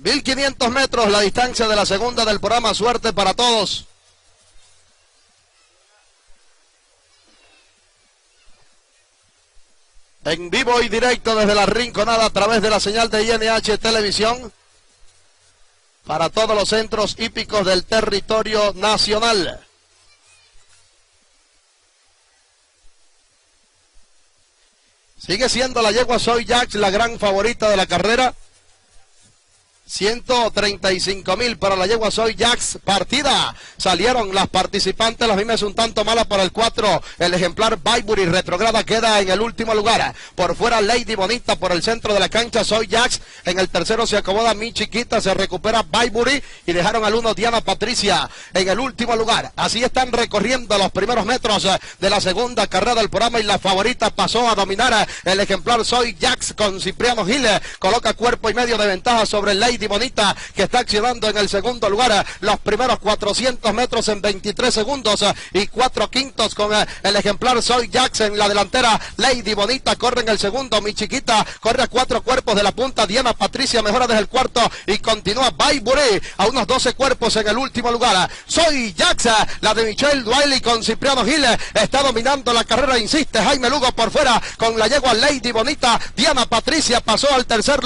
1500 metros la distancia de la segunda del programa. Suerte para todos. En vivo y directo desde la Rinconada a través de la señal de INH Televisión para todos los centros hípicos del territorio nacional. Sigue siendo la yegua Soy Jax la gran favorita de la carrera. 135,000 para la yegua Soy Jax. Partida. Salieron las participantes. Las mismas un tanto mala para el 4. El ejemplar Bybury retrograda queda en el último lugar. Por fuera Lady Bonita por el centro de la cancha. Soy Jax. En el tercero se acomoda Mi Chiquita. Se recupera Bybury. Y dejaron al 1 Diana Patricia en el último lugar. Así están recorriendo los primeros metros de la segunda carrera del programa. Y la favorita pasó a dominar el ejemplar Soy Jax con Cipriano Gil. Coloca cuerpo y medio de ventaja sobre Lady Bonita, que está accionando en el segundo lugar los primeros 400 metros en 23 segundos y 4 quintos con el ejemplar Soy Jax en la delantera. Lady Bonita corre en el segundo. Mi Chiquita corre a 4 cuerpos de la punta. Diana Patricia mejora desde el cuarto y continúa Bybury a unos 12 cuerpos en el último lugar. Soy Jax, la de Michelle Dualey con Cipriano Gil, está dominando la carrera. Insiste Jaime Lugo por fuera con la yegua Lady Bonita. Diana Patricia pasó al tercer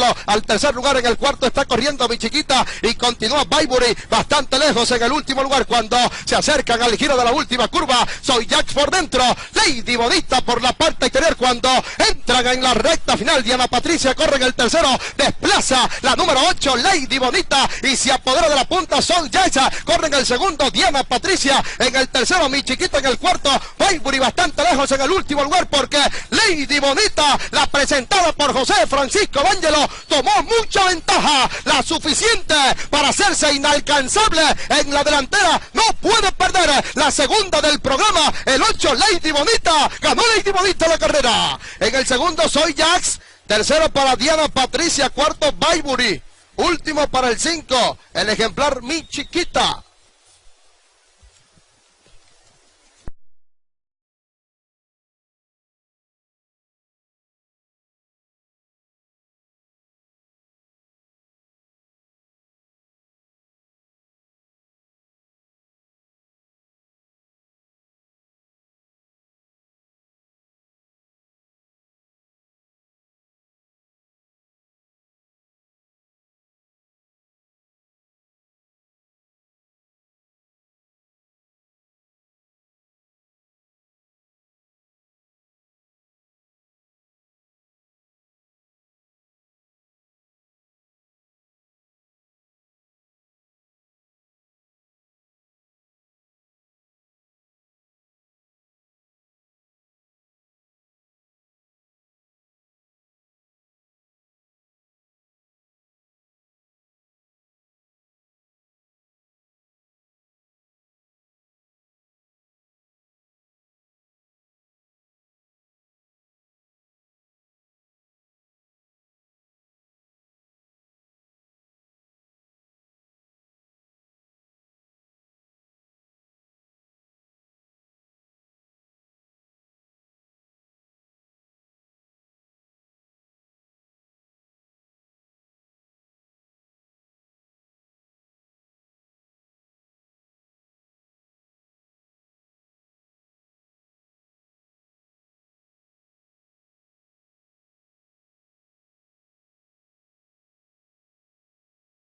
lugar. En el cuarto está corriendo Mi Chiquita y continúa Bybury bastante lejos en el último lugar. Cuando se acercan al giro de la última curva, Soy Jax por dentro, Lady Bonita por la parte exterior. Cuando entran en la recta final, Diana Patricia corre en el tercero, desplaza la número 8 Lady Bonita y se apodera de la punta. Soy Jax corre en el segundo, Diana Patricia en el tercero, Mi Chiquita en el cuarto, Bybury bastante lejos en el último lugar, porque Lady Bonita, la presentada por José Francisco Bángelo, tomó mucha ventaja, la suficiente para hacerse inalcanzable en la delantera. No puede perder la segunda del programa. El 8 Lady Bonita, ganó Lady Bonita la carrera. En el segundo Soy Jax, tercero para Diana Patricia, cuarto Bybury, último para el 5 el ejemplar Mi Chiquita.